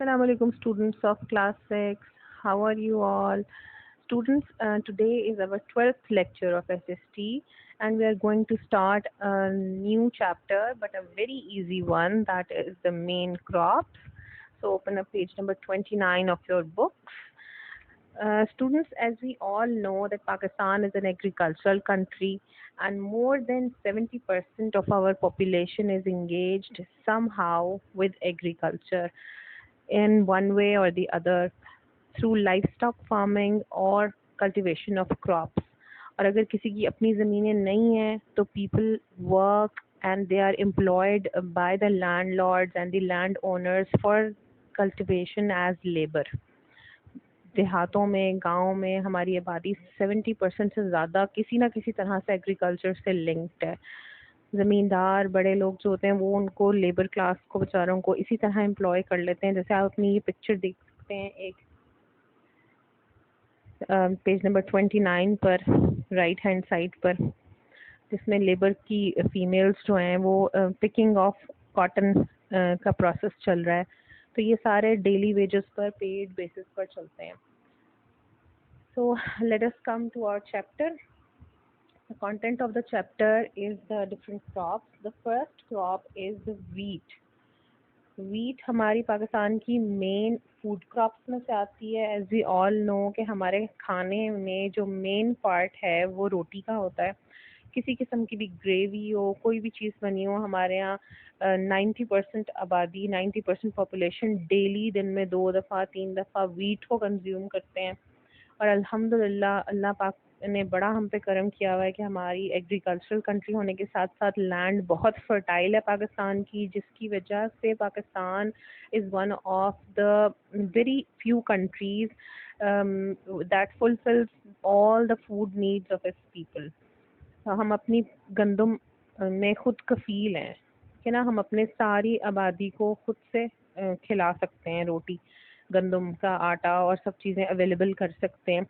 Assalamu alaikum, students of class 6. How are you all? Students, today is our 12th lecture of SST, and we are going to start a new chapter, but a very easy one, that is the main crops. So open up page number 29 of your books. Students, as we all know, that Pakistan is an agricultural country, and more than 70% of our population is engaged somehow with agriculture in one way or the other, through livestock farming or cultivation of crops. और अगर किसी की अपनी ज़मीनें नहीं हैं तो people work and they are employed by the landlords and the landowners for cultivation as labor. देहातों में, गाँव में हमारी आबादी 70% से ज़्यादा किसी ना किसी तरह से एग्रीकल्चर से लिंक्ड है। ज़मींदार बड़े लोग जो होते हैं वो उनको लेबर क्लास को बेचारों को इसी तरह एम्प्लॉय कर लेते हैं। जैसे आप अपनी ये पिक्चर देख सकते हैं एक पेज नंबर 29 पर राइट हैंड साइड पर, जिसमें लेबर की फीमेल्स जो हैं वो पिकिंग ऑफ कॉटन का प्रोसेस चल रहा है। तो ये सारे डेली वेजेस पर, पेड बेसिस पर चलते हैं। So let us come to our chapter. The content of the chapter is the different crops. The first crop is the wheat. Wheat हमारी पाकिस्तान की मेन फूड क्रॉप्स में से आती है। एज वी ऑल नो कि हमारे खाने में जो मेन पार्ट है वो रोटी का होता है। किसी किस्म की भी ग्रेवी हो, कोई भी चीज़ बनी हो, हमारे यहाँ 90% आबादी, 90% पॉपुलेशन डेली दिन में 2 दफ़ा 3 दफ़ा वीट को कंज्यूम करते हैं। और अल्हम्दुलिल्लाह अल्लाह पाक ने बड़ा हम पे करम किया हुआ है कि हमारी एग्रीकल्चरल कंट्री होने के साथ साथ लैंड बहुत फर्टाइल है पाकिस्तान की, जिसकी वजह से Pakistan is one of the very few countries that fulfils all the food needs of its people. हम अपनी गंदम में खुद कफ़ील हैं कि ना, हम अपने सारी आबादी को खुद से खिला सकते हैं। रोटी, गंदम का आटा और सब चीज़ें अवेलेबल कर सकते हैं।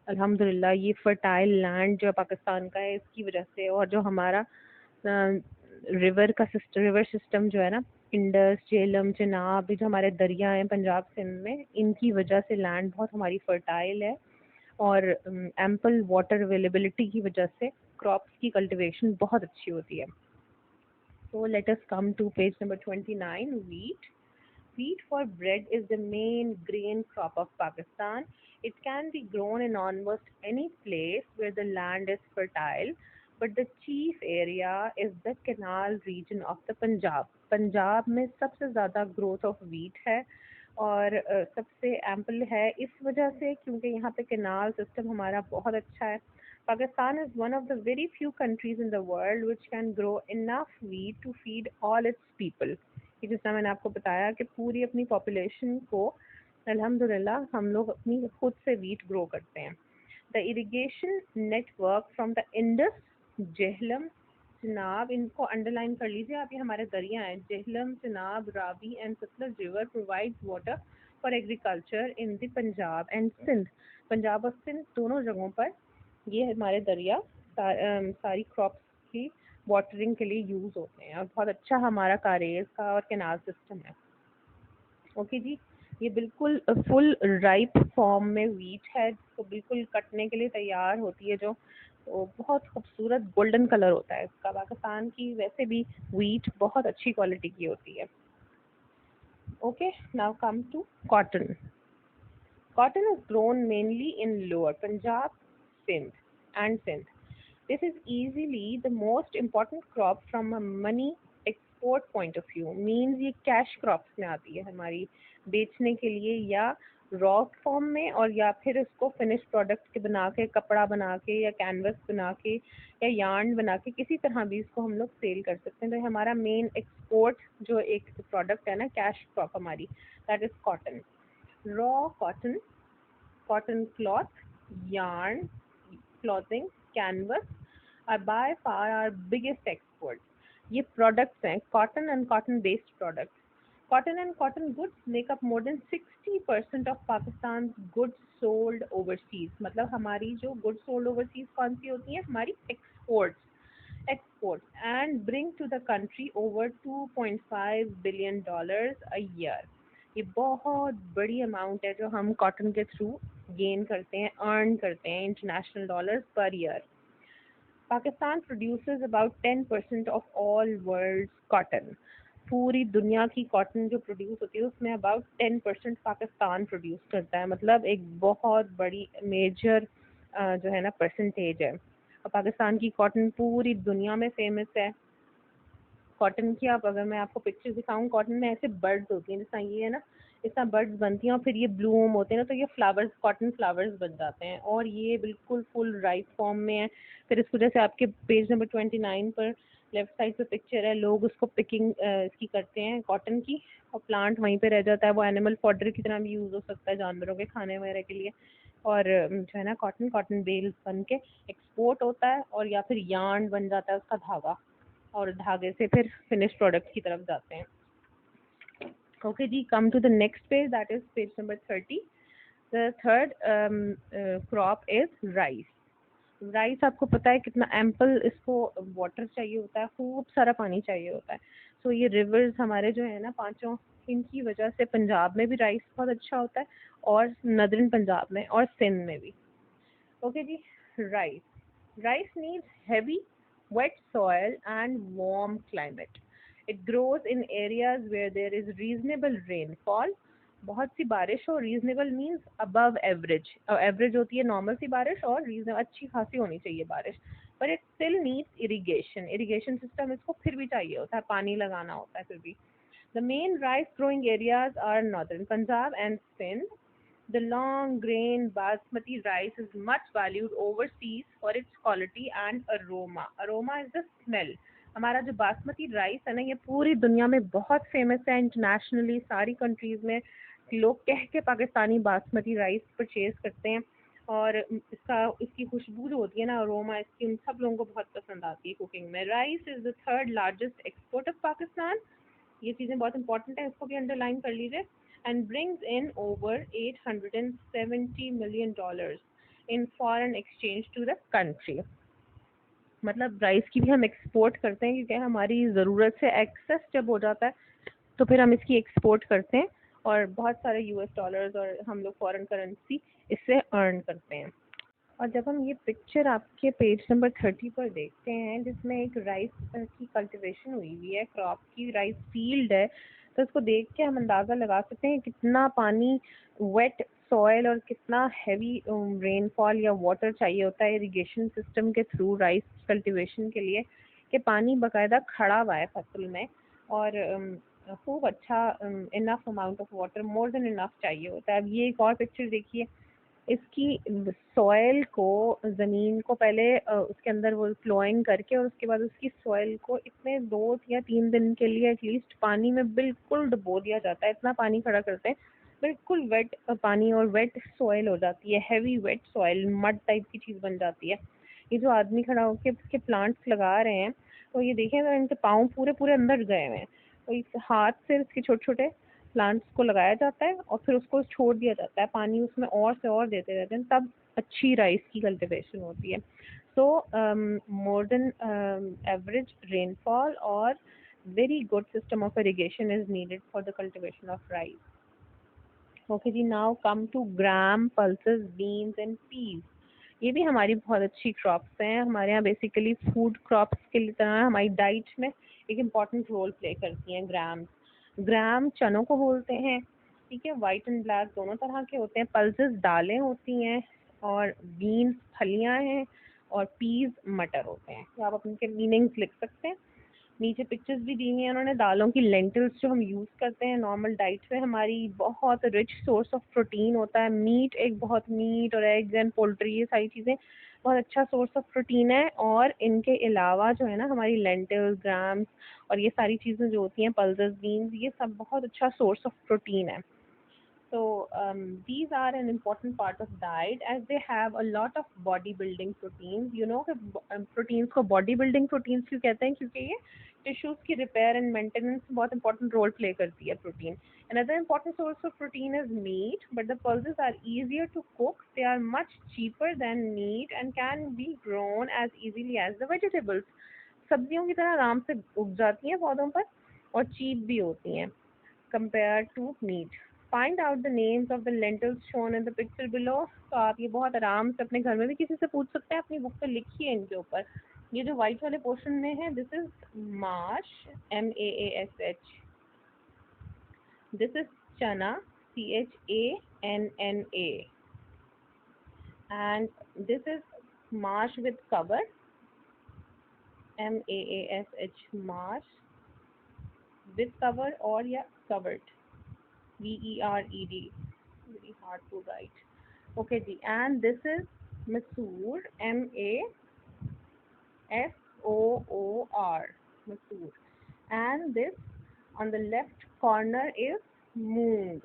अल्हम्दुलिल्लाह ये फर्टाइल लैंड जो पाकिस्तान का है इसकी वजह से, और जो हमारा रिवर सिस्टम जो है ना, इंडस, झेलम, चिनाब, ये जो हमारे दरिया हैं पंजाब सिंध में, इनकी वजह से लैंड बहुत हमारी फर्टाइल है। और एम्पल वाटर अवेलेबिलिटी की वजह से क्रॉप्स की कल्टीवेशन बहुत अच्छी होती है। So let us come to page number 29, wheat. Wheat for bread is the main grain crop of Pakistan. It can be grown in almost any place where the land is fertile, but the chief area is the canal region of the Punjab. Punjab में सबसे ज़्यादा growth of wheat है और सबसे ample है इस वजह से क्योंकि यहाँ पे कैनाल सिस्टम हमारा बहुत अच्छा है। Pakistan is one of the very few countries in the world which can grow enough wheat to feed all its people. कि जिस तरह मैंने आपको बताया कि पूरी अपनी पॉपुलेशन को अल्हम्दुलिल्लाह हम लोग अपनी खुद से वीट ग्रो करते हैं। The irrigation network from the Indus, Jhelum, Chenab, इनको अंडरलाइन कर लीजिए आप, ये हमारे दरिया हैं। Jhelum, Chenab, Ravi and Sutlej river provides water for agriculture in the Punjab and Sindh. Punjab और सिंध दोनों जगहों पर ये हमारे दरिया सारी क्रॉप्स की वाटरिंग के लिए यूज़ होते हैं और बहुत अच्छा हमारा कारेज का और कैनाल सिस्टम है। ओके जी, ये बिल्कुल फुल राइप फॉर्म में वीट है, जिसको बिल्कुल कटने के लिए तैयार होती है, जो तो बहुत खूबसूरत गोल्डन कलर होता है इसका। पाकिस्तान की वैसे भी वीट बहुत अच्छी क्वालिटी की होती है। Okay, now come to cotton. Cotton is grown mainly in lower Punjab, Sindh and Sindh. This is easily the most important crop from a money export point of view. Means ये cash crops में आती है हमारी, बेचने के लिए या raw form में, और या फिर इसको फिनिश प्रोडक्ट के बना के, कपड़ा बना के या कैनवस बना के या यार्न बना के किसी तरह भी इसको हम लोग सेल कर सकते हैं। तो हमारा मेन एक्सपोर्ट जो एक प्रोडक्ट है ना, कैश क्रॉप हमारी, that is cotton. Raw cotton, cotton cloth, yarn, clothing, canvas are by far our biggest exports. ये products हैं, cotton and cotton based products. Cotton and cotton goods make up more than 60% of Pakistan's goods sold overseas. मतलब हमारी जो goods sold overseas कौन सी होती हैं? हमारी exports and bring to the country over $2.5 billion a year. ये बहुत बड़ी अमाउंट है जो हम कॉटन के थ्रू गेन करते हैं, अर्न करते हैं international dollars per year. Pakistan produces about 10% of all world cotton. पूरी दुनिया की कॉटन जो प्रोड्यूस होती है उसमें अबाउट 10% पाकिस्तान प्रोड्यूस करता है, मतलब एक बहुत बड़ी मेजर जो है ना परसेंटेज है। और पाकिस्तान की कॉटन पूरी दुनिया में फेमस है। कॉटन की आप, अगर मैं आपको पिक्चर दिखाऊं, कॉटन में ऐसे बर्ड्स होती हैं, जैसा ये है ना, इस तरह बर्ड्स बनती हैं और फिर ये ब्लूम होते हैं ना, तो ये फ्लावर्स, कॉटन फ्लावर्स बन जाते हैं और ये बिल्कुल फुल राइट फॉर्म में है। फिर इसको जैसे आपके पेज नंबर 29 पर लेफ्ट साइड पे पिक्चर है, लोग उसको पिकिंग इसकी करते हैं कॉटन की, और प्लांट वहीं पे रह जाता है। वो एनिमल फॉडर की तरह भी यूज़ हो सकता है जानवरों के खाने वगैरह के लिए। और जो है ना कॉटन, कॉटन बेल्स बन के एक्सपोर्ट होता है, और या फिर यार्न बन जाता है उसका धागा, और धागे से फिर फिनिश प्रोडक्ट की तरफ जाते हैं। ओके जी, come to the next page, that is page number 30। The third crop is rice. Rice आपको पता है कितना एम्पल इसको वाटर चाहिए होता है, खूब सारा पानी चाहिए होता है। सो ये रिवर्स हमारे जो है ना पांचों, इनकी वजह से पंजाब में भी राइस बहुत अच्छा होता है, और नदरन पंजाब में और सिंध में भी। Okay ji, rice. Rice needs heavy, wet soil and warm climate. It grows in areas where there is reasonable rainfall. बहुत सी बारिश हो, reasonable means above average, average होती है नॉर्मल सी बारिश, और रीजनेबल अच्छी खासी होनी चाहिए बारिश। पर it still needs irrigation, irrigation system इसको फिर भी चाहिए होता है, पानी लगाना होता है फिर भी। The main rice growing areas are northern Punjab and Sindh. The long grain basmati rice is much valued overseas for its quality and aroma. Aroma is the smell. हमारा जो बासमती राइस है ना, ये पूरी दुनिया में बहुत फेमस है, इंटरनेशनली सारी कंट्रीज में लोग कह के पाकिस्तानी बासमती राइस परचेज करते हैं। और इसका, इसकी खुशबू जो होती है ना, अरोमा इसकी, उन सब लोगों को बहुत पसंद आती है कुकिंग में। Rice is the third largest export of Pakistan. ये चीज़ें बहुत इंपॉर्टेंट है, इसको भी अंडरलाइन कर लीजिए। And brings in over $870 million in foreign exchange to the country. मतलब राइस की भी हम एक्सपोर्ट करते हैं, क्योंकि हमारी ज़रूरत से एक्सेस जब हो जाता है तो फिर हम इसकी एक्सपोर्ट करते हैं, और बहुत सारे यूएस डॉलर्स और हम लोग फॉरेन करेंसी इससे अर्न करते हैं। और जब हम ये पिक्चर आपके पेज नंबर 30 पर देखते हैं, जिसमें एक राइस की कल्टीवेशन हुई हुई है, क्रॉप की राइस फील्ड है, तो इसको देख के हम अंदाज़ा लगा सकते हैं कितना पानी, वेट सॉयल, और कितना हैवी रेनफॉल या वाटर चाहिए होता है इरिगेशन सिस्टम के थ्रू राइस कल्टीवेशन के लिए, कि पानी बाकायदा खड़ा हुआ है फसल में, और खूब अच्छा enough amount of water, more than enough चाहिए होता है। अब ये एक और पिक्चर देखिए, इसकी सॉइल को, ज़मीन को पहले उसके अंदर वो फ्लोइंग करके, और उसके बाद उसकी सॉइल को इतने 2 या 3 दिन के लिए एटलीस्ट पानी में बिल्कुल डुबो दिया जाता है, इतना पानी खड़ा करते हैं, बिल्कुल वेट पानी, और वेट सॉइल हो जाती है, heavy weight soil, mud type की चीज़ बन जाती है। ये जो आदमी खड़ा होकर इसके प्लांट्स लगा रहे हैं, तो ये देखें तो इनके पाँव पूरे पूरे अंदर गए हुए हैं, तो इस हाथ से इसके छोटे छोटे प्लांट्स को लगाया जाता है, और फिर उसको छोड़ दिया जाता है, पानी उसमें और से और देते रहते हैं, तब अच्छी राइस की कल्टीवेशन होती है। सो मोर देन एवरेज रेनफॉल और very good system of irrigation is needed for the cultivation of rice. Okay जी, now come to gram, pulses, beans and peas. ये भी हमारी बहुत अच्छी क्रॉप्स हैं, हमारे यहाँ बेसिकली फूड क्रॉप्स के लिए तरह हमारी डाइट में एक इम्पॉर्टेंट रोल प्ले करती हैं ग्राम्स। ग्राम चनों को बोलते हैं, ठीक है, वाइट एंड ब्लैक दोनों तरह के होते हैं। पल्सेस दालें होती हैं, और बीन्स फलियाँ हैं, और पीस मटर होते हैं। तो आप अपने मीनिंग्स लिख सकते हैं। नीचे पिक्चर्स भी दी हुई हैं उन्होंने दालों की। लेंटिल्स जो हम यूज़ करते हैं नॉर्मल डाइट में, हमारी बहुत रिच सोर्स ऑफ प्रोटीन होता है। मीट, एक बहुत, मीट और एग्स एंड पोल्ट्री, ये सारी चीज़ें बहुत अच्छा सोर्स ऑफ प्रोटीन है। और इनके अलावा जो है ना, हमारी लेंटिल्स, ग्राम्स और ये सारी चीज़ें जो होती हैं, पल्सेस, बीन्स, ये सब बहुत अच्छा सोर्स ऑफ प्रोटीन है। So these are an important part of diet, as they have a lot of body building proteins. You know कि proteins को body building proteins क्यों कहते हैं? क्योंकि ये tissues की repair and maintenance में बहुत important role play करती है protein. Another important source of protein is meat, but the pulses are easier to cook. They are much cheaper than meat and can be grown as easily as the vegetables. सब्जियों की तरह आराम से उग जाती हैं पौधों पर, और चीप भी होती हैं। compared to meat. Find out the names of the lentils shown in the picture below. तो आप ये बहुत आराम से अपने घर में भी किसी से पूछ सकते हैं, अपनी बुक पे लिखिए इनके ऊपर. ये जो व्हाइट वाले पोर्शन में है, this is mash, MAASH. This is चना, CHANNA. And this is marsh with cover, MAASH, marsh with cover or yeah covered, VERED. Very hard to write. Okay ji. And this is masoor, MASOOR, masoor. And this on the left corner is moong,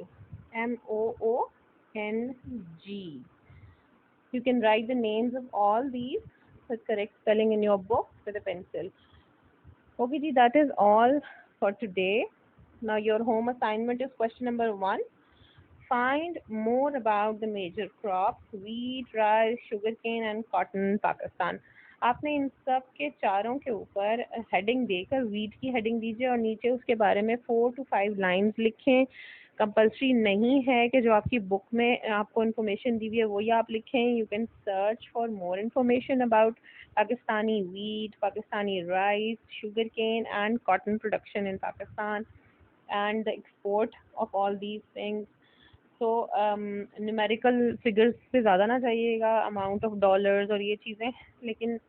MOONG. You can write the names of all these with correct spelling in your book with a pencil. Okay ji, that is all for today. Now your home assignment is question number 1. Find more about the major crops wheat, rice, sugarcane and cotton in Pakistan. आपने इन सब के चारों के ऊपर heading देकर wheat की heading दीजिए और नीचे उसके बारे में 4 to 5 लाइंस लिखें. कंपल्सरी नहीं है कि जो आपकी बुक में आपको इन्फॉर्मेशन दी हुई है वही आप लिखें. You can search for more information about Pakistani wheat, Pakistani rice, sugarcane and cotton production in Pakistan and the export of all these things. तो न्यूमेरिकल फिगर्स पे ज़्यादा ना जाइएगा, अमाउंट ऑफ डॉलर्स और ये चीज़ें, लेकिन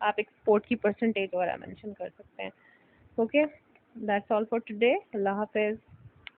आप एक्सपोर्ट की परसेंटेज वगैरह मेंशन कर सकते हैं. Okay, that's all for today. अल्लाह हाफिज़.